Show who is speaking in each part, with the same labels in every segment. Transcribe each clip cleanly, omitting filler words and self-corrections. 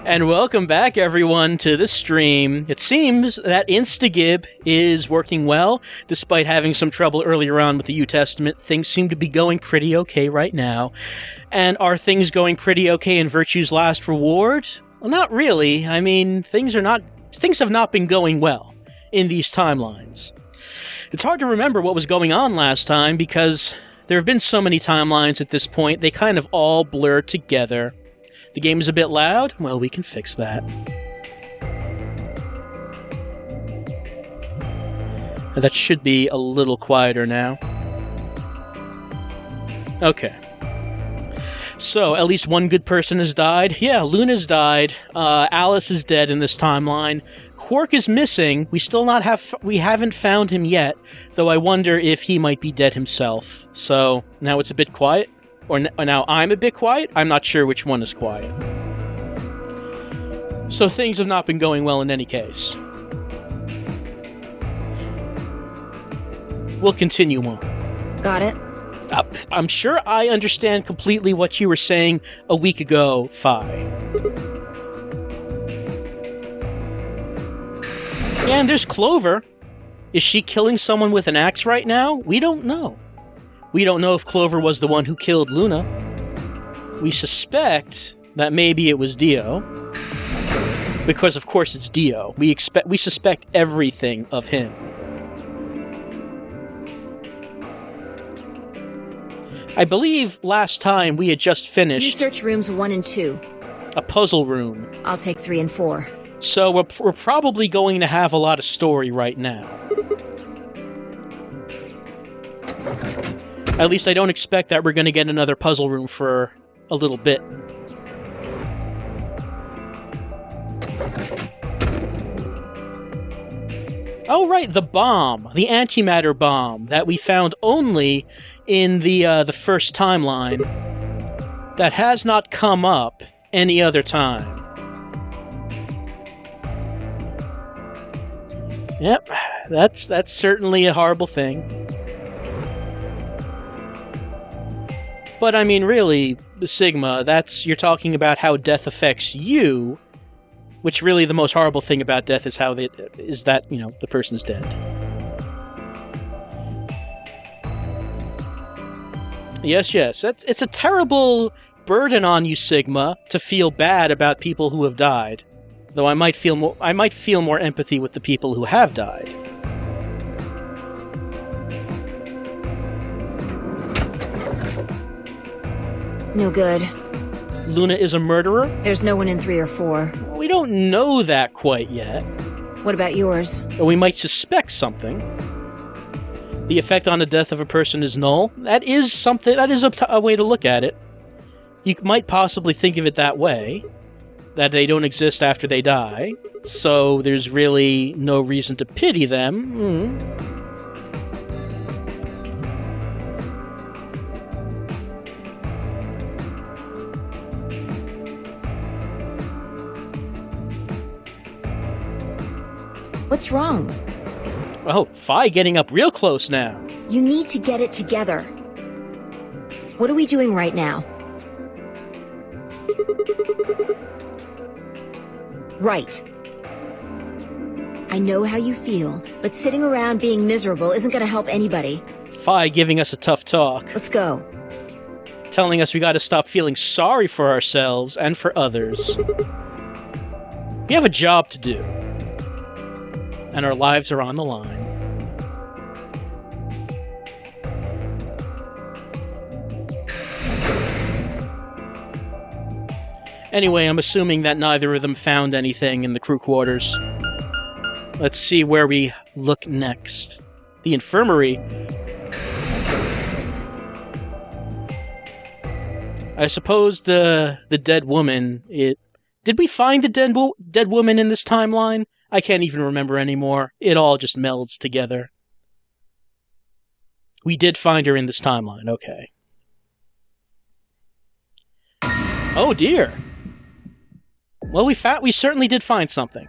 Speaker 1: And welcome back, everyone, to the stream. It seems that Instagib is working well. Despite having some trouble earlier on with the U Testament, things seem to be going pretty okay right now. And are things going pretty okay in Virtue's Last Reward? Well, not really. I mean, things have not been going well in these timelines. It's hard to remember what was going on last time because there have been so many timelines at this point, they kind of all blur together. The game is a bit loud? Well, we can fix that. That should be a little quieter now. Okay. So, at least one good person has died. Yeah, Luna's died. Alice is dead in this timeline. Quark is missing. We haven't found him yet, though I wonder if he might be dead himself. So, now it's a bit quiet. Or now I'm a bit quiet? I'm not sure which one is quiet. So things have not been going well in any case. We'll continue on.
Speaker 2: Got it?
Speaker 1: I'm sure I understand completely what you were saying a week ago, Phi. And there's Clover. Is she killing someone with an axe right now? We don't know. We don't know if Clover was the one who killed Luna. We suspect that maybe it was Dio. Because of course it's Dio. We suspect everything of him. I believe last time we had just finished...
Speaker 2: You search rooms 1 and 2.
Speaker 1: A puzzle room.
Speaker 2: I'll take 3 and 4.
Speaker 1: So we're probably going to have a lot of story right now. At least I don't expect that we're going to get another puzzle room for a little bit. Oh, right, the bomb. The antimatter bomb that we found only in the first timeline. That has not come up any other time. Yep, that's certainly a horrible thing. But I mean, really, Sigma, you're talking about how death affects you, which really the most horrible thing about death is that the person's dead. Yes, it's a terrible burden on you, Sigma, to feel bad about people who have died. Though I might feel more empathy with the people who have died.
Speaker 2: No good.
Speaker 1: Luna is a murderer?
Speaker 2: There's no one in 3 or 4.
Speaker 1: We don't know that quite yet.
Speaker 2: What about yours?
Speaker 1: Or we might suspect something. The effect on the death of a person is null. That is something. That is a way to look at it. You might possibly think of it that way. That they don't exist after they die. So there's really no reason to pity them.
Speaker 2: What's wrong?
Speaker 1: Oh, Phi getting up real close now.
Speaker 2: You need to get it together. What are we doing right now? Right. I know how you feel, but sitting around being miserable isn't going to help anybody.
Speaker 1: Phi giving us a tough talk.
Speaker 2: Let's go.
Speaker 1: Telling us we gotta stop feeling sorry for ourselves and for others. We have a job to do. And our lives are on the line. Anyway, I'm assuming that neither of them found anything in the crew quarters. Let's see where we look next. The infirmary. I suppose the dead woman... Did we find the dead woman in this timeline? I can't even remember anymore. It all just melds together. We did find her in this timeline, okay. Oh dear. Well, we certainly did find something.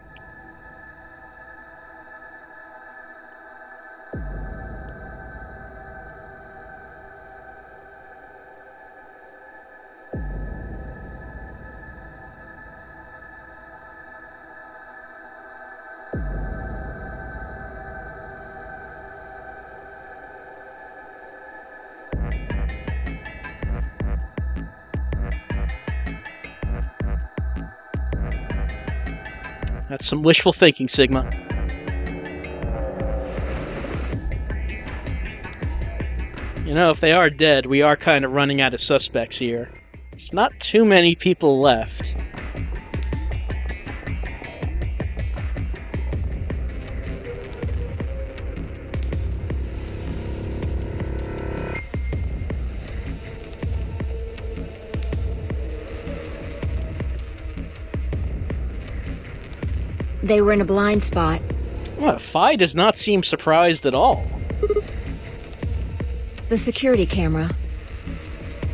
Speaker 1: That's some wishful thinking, Sigma. You know, if they are dead, we are kind of running out of suspects here. There's not too many people left.
Speaker 2: They were in a blind spot.
Speaker 1: Well, Phi does not seem surprised at all.
Speaker 2: The security camera.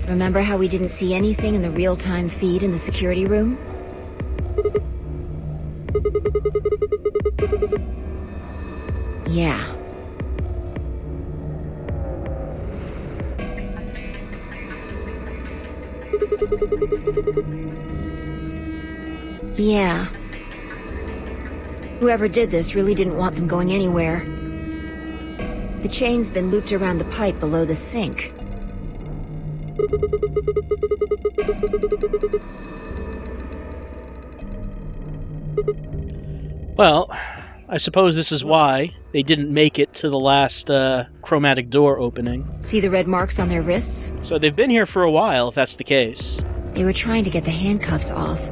Speaker 2: Remember how we didn't see anything in the real-time feed in the security room? Yeah. Yeah. Whoever did this really didn't want them going anywhere. The chain's been looped around the pipe below the sink.
Speaker 1: Well, I suppose this is why they didn't make it to the last chromatic door opening.
Speaker 2: See the red marks on their wrists?
Speaker 1: So they've been here for a while, if that's the case.
Speaker 2: They were trying to get the handcuffs off.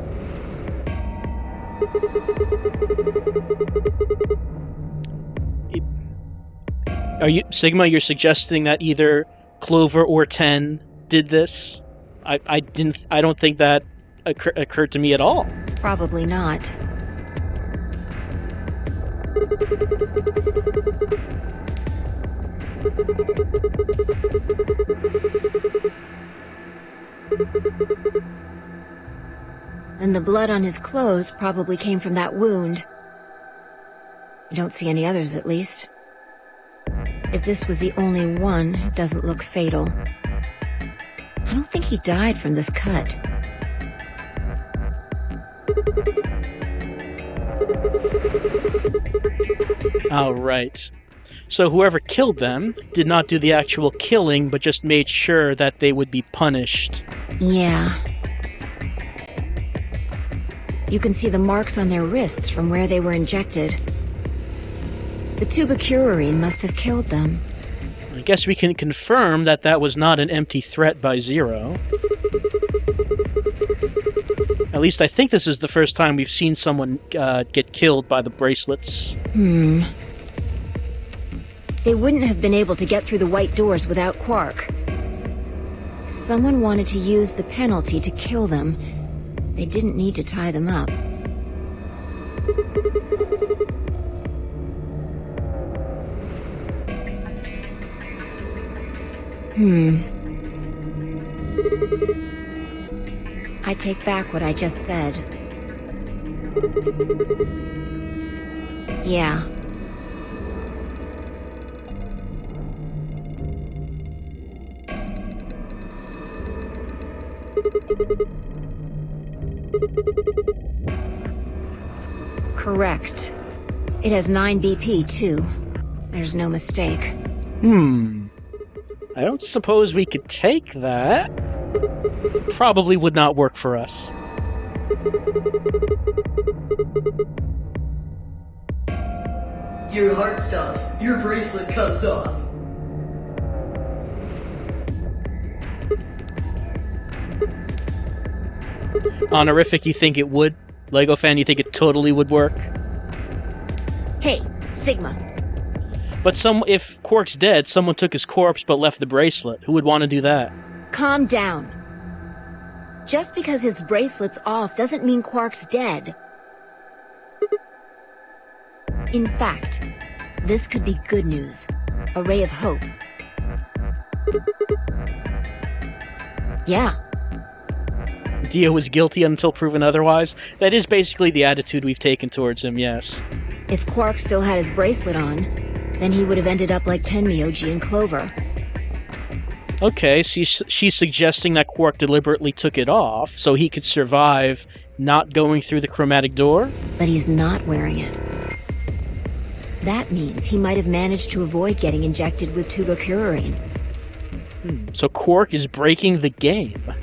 Speaker 1: Are you, Sigma, you're suggesting that either Clover or 10 did this? I don't think that occurred to me at all.
Speaker 2: Probably not. And the blood on his clothes probably came from that wound. I don't see any others, at least. If this was the only one, it doesn't look fatal. I don't think he died from this cut.
Speaker 1: Oh, right. So whoever killed them did not do the actual killing, but just made sure that they would be punished.
Speaker 2: Yeah. You can see the marks on their wrists from where they were injected. The tubocurarine must have killed them.
Speaker 1: I guess we can confirm that that was not an empty threat by Zero. At least I think this is the first time we've seen someone get killed by the bracelets.
Speaker 2: They wouldn't have been able to get through the white doors without Quark. Someone wanted to use the penalty to kill them. They didn't need to tie them up. I take back what I just said. Yeah. Correct. It has 9 BP, too. There's no mistake.
Speaker 1: I don't suppose we could take that. Probably would not work for us.
Speaker 3: Your heart stops. Your bracelet comes off.
Speaker 1: Honorific, you think it would? Lego fan, you think it totally would work?
Speaker 2: Hey, Sigma.
Speaker 1: But if Quark's dead, someone took his corpse but left the bracelet. Who would want to do that?
Speaker 2: Calm down. Just because his bracelet's off doesn't mean Quark's dead. In fact, this could be good news. A ray of hope. Yeah.
Speaker 1: Dio was guilty until proven otherwise. That is basically the attitude we've taken towards him, yes.
Speaker 2: If Quark still had his bracelet on, then he would have ended up like Tenmyoji and Clover.
Speaker 1: Okay, so she's suggesting that Quark deliberately took it off so he could survive not going through the chromatic door?
Speaker 2: But he's not wearing it. That means he might have managed to avoid getting injected with tubocurarine.
Speaker 1: So Quark is breaking the game.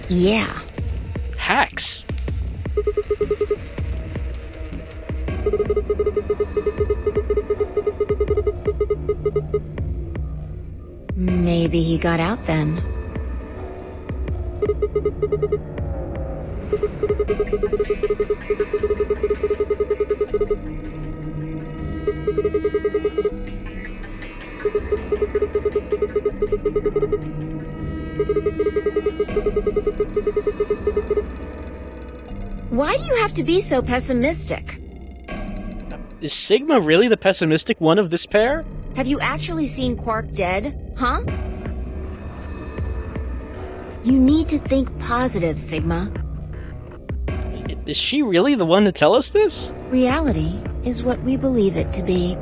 Speaker 2: Yeah.
Speaker 1: Hacks.
Speaker 2: Maybe he got out then. Why do you have to be so pessimistic?
Speaker 1: Is Sigma really the pessimistic one of this pair?
Speaker 2: Have you actually seen Quark dead, huh? You need to think positive, Sigma.
Speaker 1: Is she really the one to tell us this?
Speaker 2: Reality is what we believe it to be.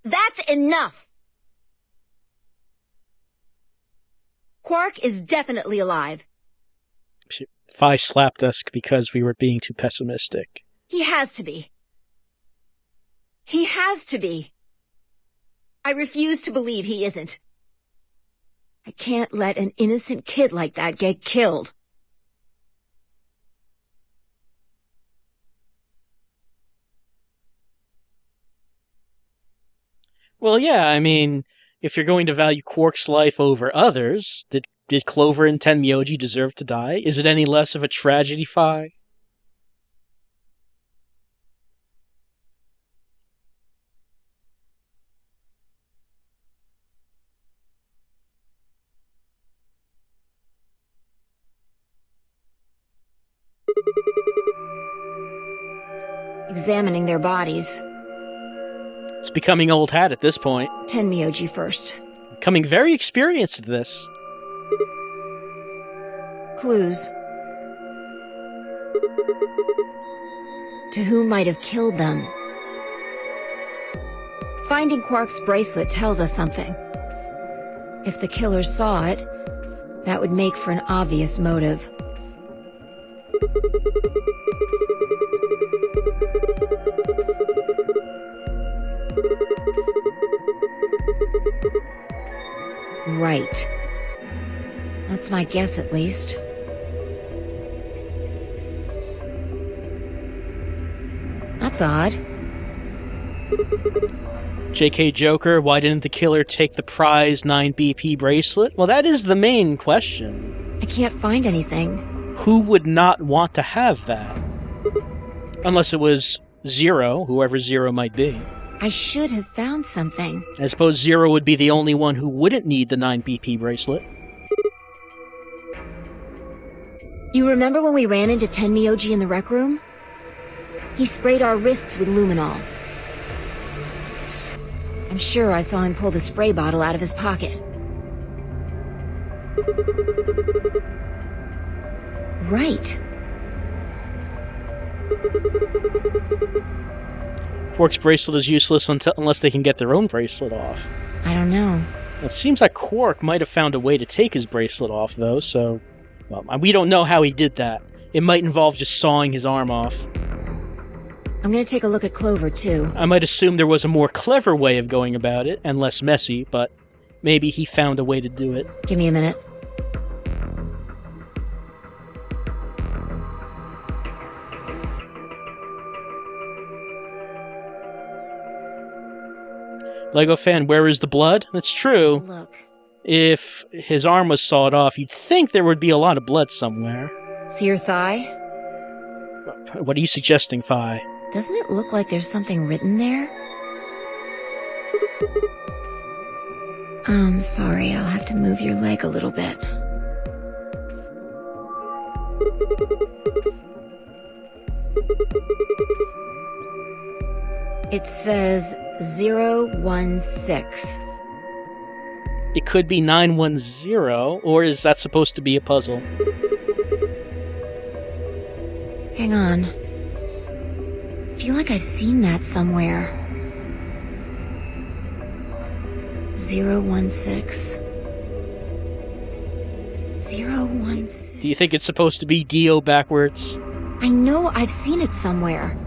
Speaker 2: That's enough! Quark is definitely alive.
Speaker 1: Phi slapped us because we were being too pessimistic.
Speaker 2: He has to be. He has to be. I refuse to believe he isn't. I can't let an innocent kid like that get killed.
Speaker 1: Well, yeah, I mean, if you're going to value Quark's life over others, did Clover and Tenmyoji deserve to die? Is it any less of a tragedy, Phi?
Speaker 2: Examining their bodies.
Speaker 1: It's becoming old hat at this point.
Speaker 2: Tenmyoji first.
Speaker 1: Becoming very experienced at this.
Speaker 2: Clues. To who might have killed them? Finding Quark's bracelet tells us something. If the killer saw it, that would make for an obvious motive. Right. That's my guess, at least. That's odd.
Speaker 1: JK Joker, why didn't the killer take the prize 9BP bracelet? Well, that is the main question.
Speaker 2: I can't find anything.
Speaker 1: Who would not want to have that? Unless it was Zero, whoever Zero might be.
Speaker 2: I should have found something.
Speaker 1: I suppose Zero would be the only one who wouldn't need the 9BP bracelet.
Speaker 2: You remember when we ran into Tenmyoji in the rec room? He sprayed our wrists with luminol. I'm sure I saw him pull the spray bottle out of his pocket. Right.
Speaker 1: Quark's bracelet is useless unless they can get their own bracelet off.
Speaker 2: I don't know.
Speaker 1: It seems like Quark might have found a way to take his bracelet off, though, so... Well, we don't know how he did that. It might involve just sawing his arm off.
Speaker 2: I'm gonna take a look at Clover, too.
Speaker 1: I might assume there was a more clever way of going about it, and less messy, but maybe he found a way to do it.
Speaker 2: Give me a minute.
Speaker 1: Lego fan, where is the blood? That's true.
Speaker 2: Look.
Speaker 1: If his arm was sawed off, you'd think there would be a lot of blood somewhere.
Speaker 2: See your thigh?
Speaker 1: What are you suggesting, Phi?
Speaker 2: Doesn't it look like there's something written there? I'm sorry, I'll have to move your leg a little bit. It says 016.
Speaker 1: It could be 910, or is that supposed to be a puzzle?
Speaker 2: Hang on. I feel like I've seen that somewhere. 016. 016.
Speaker 1: Do you think it's supposed to be Dio backwards?
Speaker 2: I know I've seen it somewhere.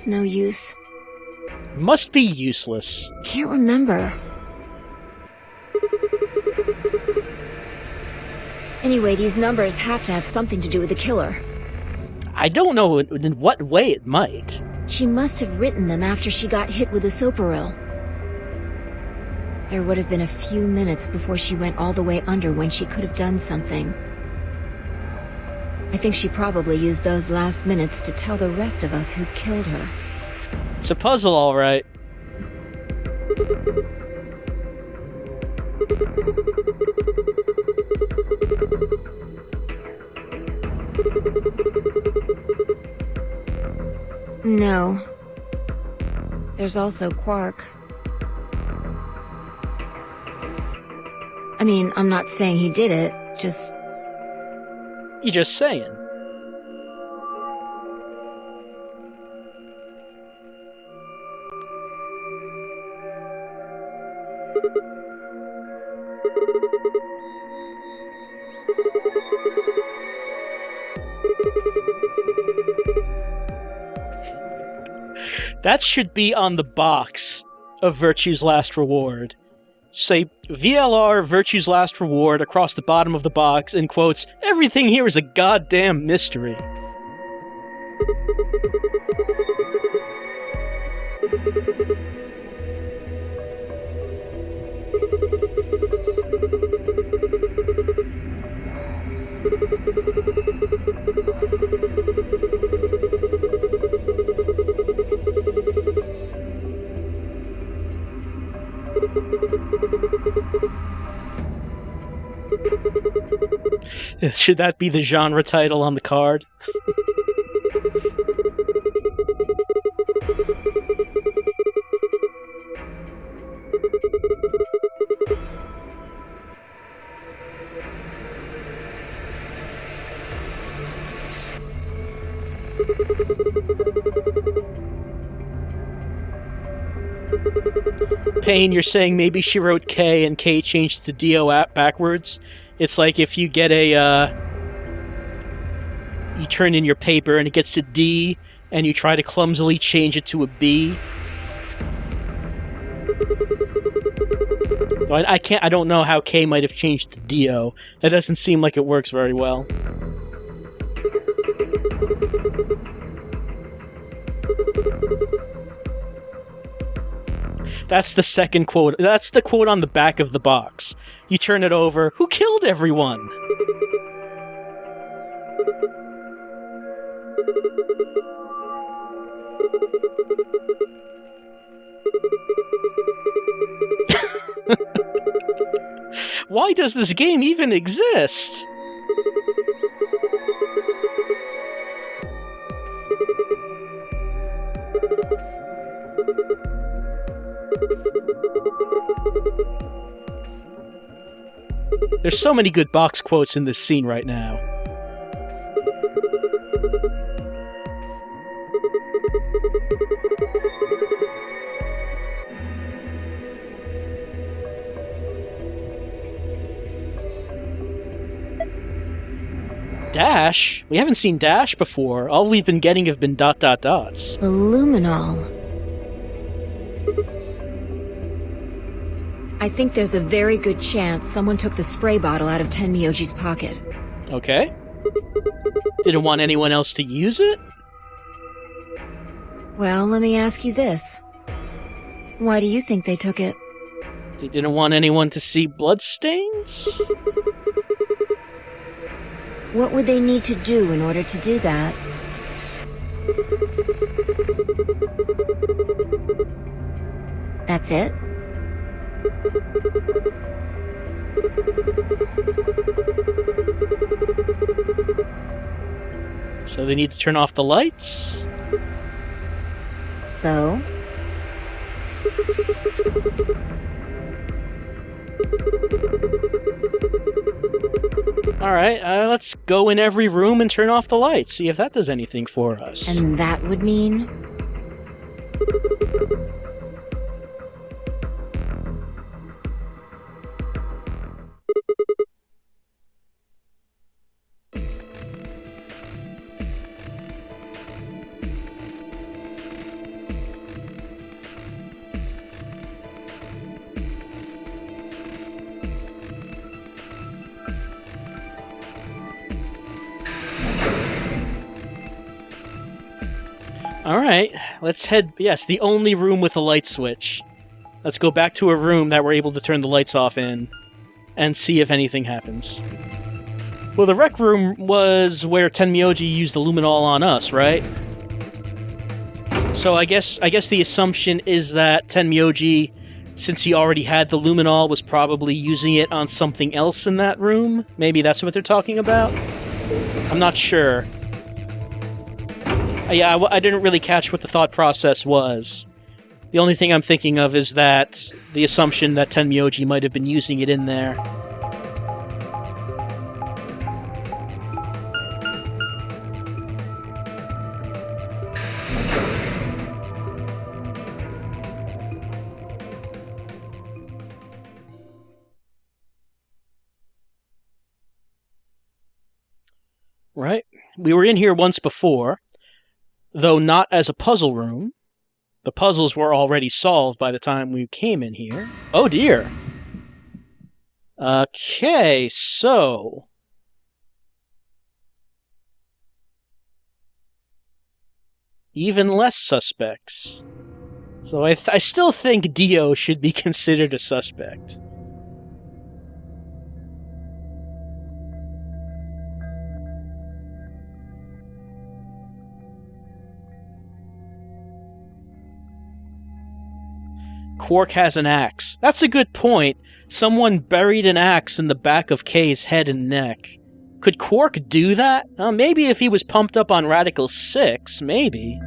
Speaker 2: It's no use.
Speaker 1: Must be useless.
Speaker 2: Can't remember. Anyway, these numbers have to have something to do with the killer.
Speaker 1: I don't know in what way it might.
Speaker 2: She must have written them after she got hit with a soparil. There would have been a few minutes before she went all the way under when she could have done something. I think she probably used those last minutes to tell the rest of us who killed her.
Speaker 1: It's a puzzle, all right.
Speaker 2: No. There's also Quark. I mean, I'm not saying he did it, just...
Speaker 1: You're just saying. That should be on the box of Virtue's Last Reward. Say, VLR Virtue's Last Reward across the bottom of the box, in quotes, everything here is a goddamn mystery. Should that be the genre title on the card? Payne, you're saying maybe she wrote K and K changed to D-O backwards? It's like if you get you turn in your paper and it gets a D, and you try to clumsily change it to a B. I don't know how K might have changed to D-O. That doesn't seem like it works very well. That's the second quote. That's the quote on the back of the box. You turn it over. Who killed everyone? Why does this game even exist? There's so many good box quotes in this scene right now. Dash? We haven't seen Dash before. All we've been getting have been ... dots.
Speaker 2: The luminol. I think there's a very good chance someone took the spray bottle out of Tenmyoji's pocket.
Speaker 1: Okay. Didn't want anyone else to use it?
Speaker 2: Well, let me ask you this. Why do you think they took it?
Speaker 1: They didn't want anyone to see bloodstains?
Speaker 2: What would they need to do in order to do that? That's it?
Speaker 1: So they need to turn off the lights?
Speaker 2: So?
Speaker 1: Alright, let's go in every room and turn off the lights, see if that does anything for us.
Speaker 2: And that would mean?
Speaker 1: Alright, let's head... Yes, the only room with a light switch. Let's go back to a room that we're able to turn the lights off in, and see if anything happens. Well, the rec room was where Tenmyoji used the luminol on us, right? So I guess the assumption is that Tenmyoji, since he already had the luminol, was probably using it on something else in that room? Maybe that's what they're talking about? I'm not sure. Yeah, I didn't really catch what the thought process was. The only thing I'm thinking of is that the assumption that Tenmyoji might have been using it in there. Right? We were in here once before, though not as a puzzle room. The puzzles were already solved by the time we came in here. Oh dear. Okay, so... even less suspects. So I still think Dio should be considered a suspect. Quark has an axe. That's a good point. Someone buried an axe in the back of Kay's head and neck. Could Quark do that? Maybe if he was pumped up on Radical 6, maybe.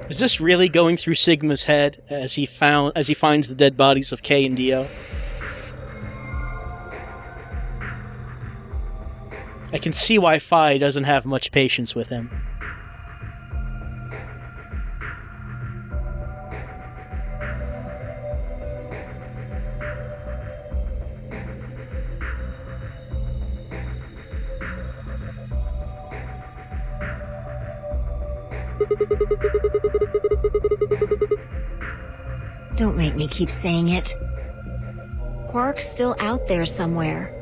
Speaker 1: Is this really going through Sigma's head as he finds the dead bodies of Kay and Dio? I can see why Phi doesn't have much patience with him.
Speaker 2: Don't make me keep saying it. Quark's still out there somewhere.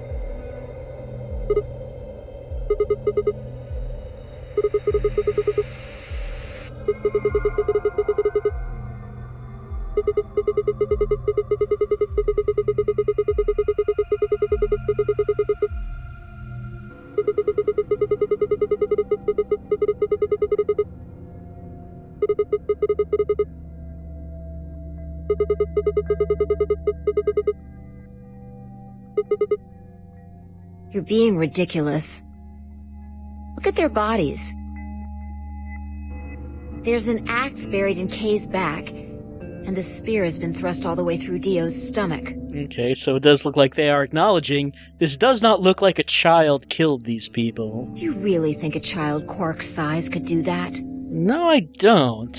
Speaker 2: You're being ridiculous. Look at their bodies. There's an axe buried in Kay's back, and the spear has been thrust all the way through Dio's stomach.
Speaker 1: Okay, so it does look like they are acknowledging this does not look like a child killed these people.
Speaker 2: Do you really think a child Quark's size could do that?
Speaker 1: No, I don't.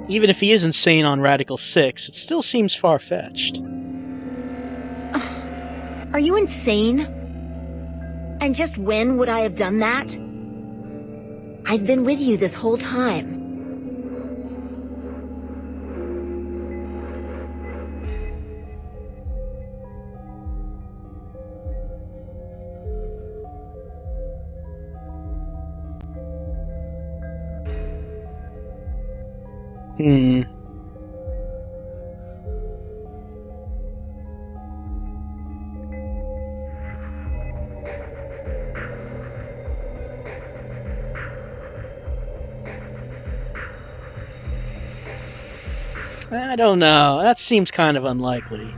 Speaker 1: Even if he is insane on Radical 6, it still seems far-fetched.
Speaker 2: Are you insane? And just when would I have done that? I've been with you this whole time.
Speaker 1: I don't know. That seems kind of unlikely.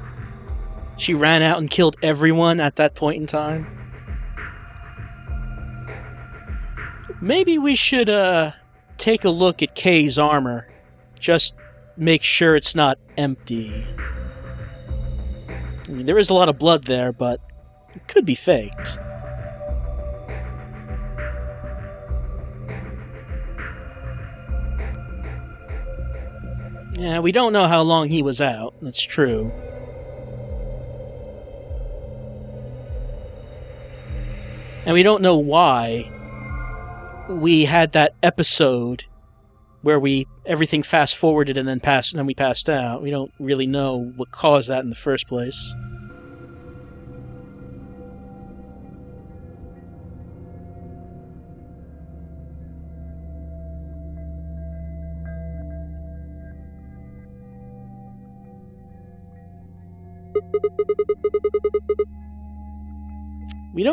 Speaker 1: She ran out and killed everyone at that point in time. Maybe we should, take a look at Kay's armor. Just make sure it's not empty. I mean, there is a lot of blood there, but it could be faked. Yeah, we don't know how long he was out. That's true. And we don't know why we had that episode where everything fast forwarded and then we passed out. We don't really know what caused that in the first place.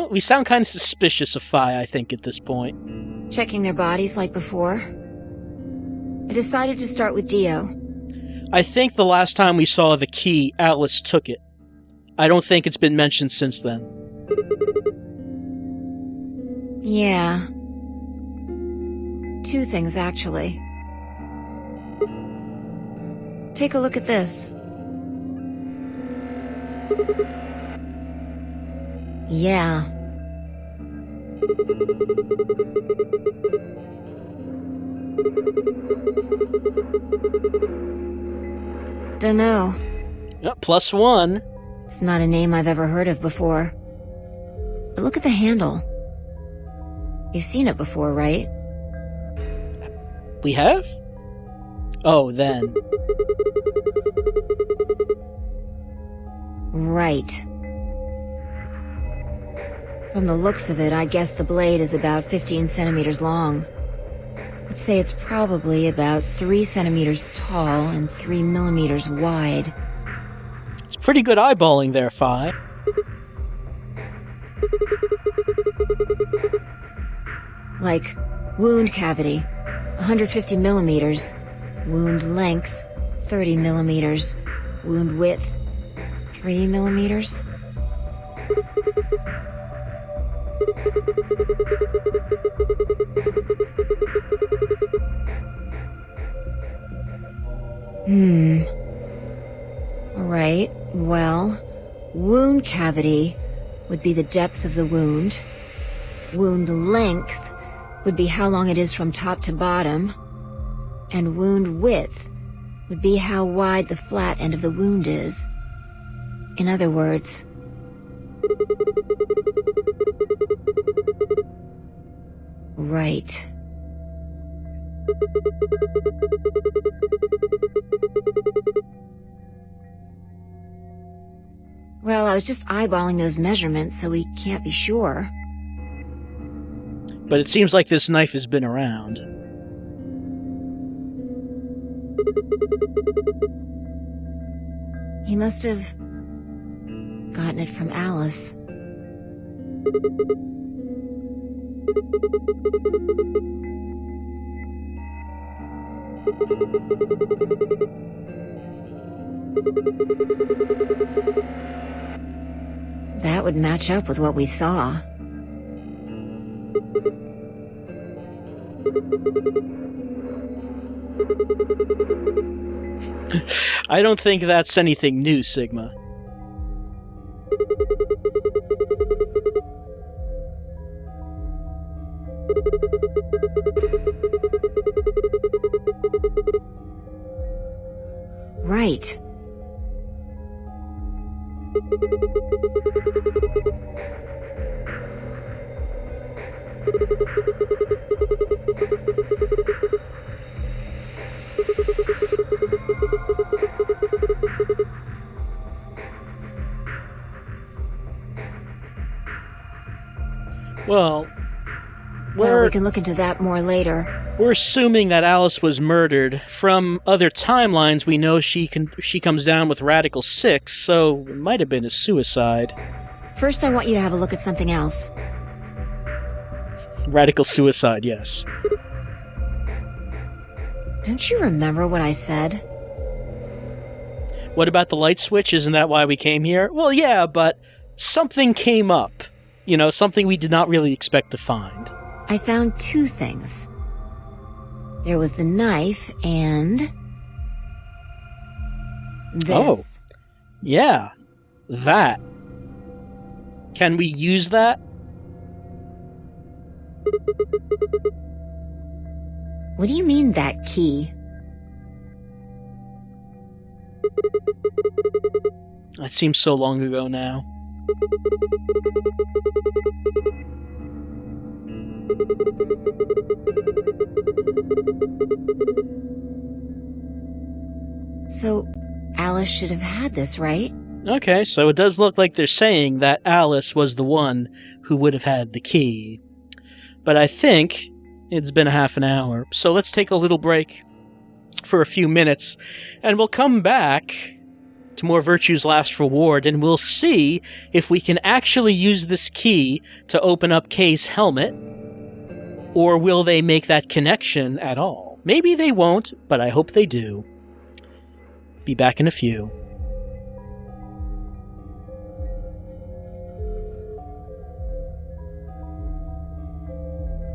Speaker 1: We sound kind of suspicious of Fi, I think, at this point.
Speaker 2: Checking their bodies like before. I decided to start with Dio.
Speaker 1: I think the last time we saw the key, Alice took it. I don't think it's been mentioned since then.
Speaker 2: Yeah. Two things, actually. Take a look at this. Yeah. Dunno.
Speaker 1: +1.
Speaker 2: It's not a name I've ever heard of before. But look at the handle. You've seen it before, right?
Speaker 1: We have? Oh, then.
Speaker 2: Right. From the looks of it, I guess the blade is about 15 centimeters long. Let's say it's probably about 3 centimeters tall and 3 millimeters wide.
Speaker 1: It's pretty good eyeballing there, Fi.
Speaker 2: Like, wound cavity, 150 millimeters. Wound length, 30 millimeters. Wound width, 3 millimeters. Right, well, wound cavity would be the depth of the wound. Wound length would be how long it is from top to bottom. And wound width would be how wide the flat end of the wound is. In other words... Right. Well, I was just eyeballing those measurements, so we can't be sure.
Speaker 1: But it seems like this knife has been around.
Speaker 2: He must have gotten it from Alice. That would match up with what we saw.
Speaker 1: I don't think that's anything new, Sigma.
Speaker 2: Right.
Speaker 1: Well,
Speaker 2: we can look into that more later.
Speaker 1: We're assuming that Alice was murdered. From other timelines, we know she comes down with Radical 6, so it might have been a suicide.
Speaker 2: First, I want you to have a look at something else.
Speaker 1: Radical suicide, yes.
Speaker 2: Don't you remember what I said?
Speaker 1: What about the light switch? Isn't that why we came here? Well, yeah, but something came up. You know, something we did not really expect to find.
Speaker 2: I found 2 things. There was the knife and... this.
Speaker 1: Oh. Yeah. That. Can we use that?
Speaker 2: What do you mean, that key?
Speaker 1: That seems so long ago now.
Speaker 2: So, Alice should have had this, right?
Speaker 1: Okay, so it does look like they're saying that Alice was the one who would have had the key. But I think it's been a half an hour, so let's take a little break for a few minutes, and we'll come back to more Virtue's Last Reward, and we'll see if we can actually use this key to open up Kay's helmet, or will they make that connection at all? Maybe they won't, but I hope they do. Be back in a few.